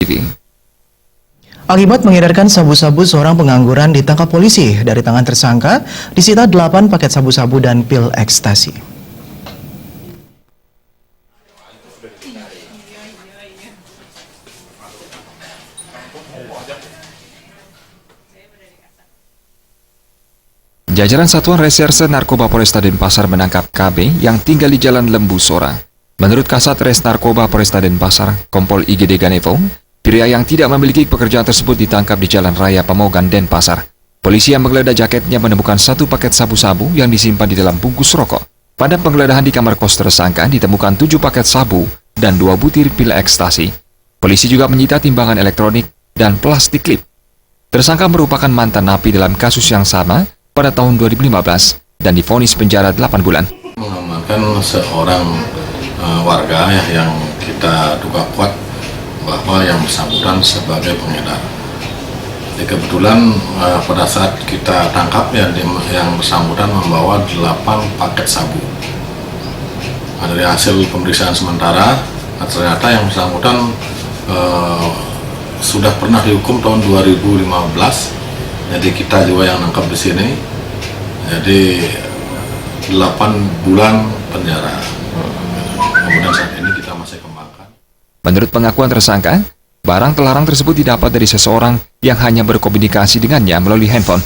TV. Akibat mengedarkan sabu-sabu, seorang pengangguran ditangkap polisi. Dari tangan tersangka disita 8 paket sabu-sabu dan pil ekstasi. Jajaran Satuan Reserse Narkoba Polresta Denpasar menangkap KB yang tinggal di Jalan Lembu Sora. Menurut Kasat Res Narkoba Polresta Denpasar, Kompol IGD Ganevo, pria yang tidak memiliki pekerjaan tersebut ditangkap di Jalan Raya Pamogan, Denpasar. Polisi yang menggeledah jaketnya menemukan 1 paket sabu-sabu yang disimpan di dalam bungkus rokok. Pada penggeledahan di kamar kos tersangka ditemukan 7 paket sabu dan 2 butir pil ekstasi. Polisi juga menyita timbangan elektronik dan plastik klip. Tersangka merupakan mantan napi dalam kasus yang sama pada tahun 2015 dan divonis penjara 8 bulan. Mengamankan seorang warga yang kita duga kuat bahwa yang bersangkutan sebagai pengedar. Jadi kebetulan pada saat kita tangkap yang bersangkutan membawa 8 paket sabu. Dari hasil pemeriksaan sementara ternyata yang bersangkutan sudah pernah dihukum tahun 2015. Jadi kita juga yang nangkap di sini, jadi 8 bulan penjara. Kemudian saat ini kita masih kembangkan. Menurut pengakuan tersangka, barang terlarang tersebut didapat dari seseorang yang hanya berkomunikasi dengannya melalui handphone.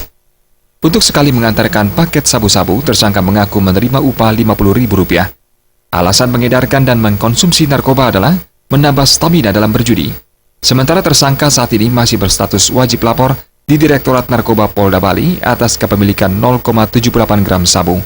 Untuk sekali mengantarkan paket sabu-sabu, tersangka mengaku menerima upah Rp50.000. Alasan mengedarkan dan mengkonsumsi narkoba adalah menambah stamina dalam berjudi. Sementara tersangka saat ini masih berstatus wajib lapor di Direktorat Narkoba Polda Bali atas kepemilikan 0,78 gram sabu.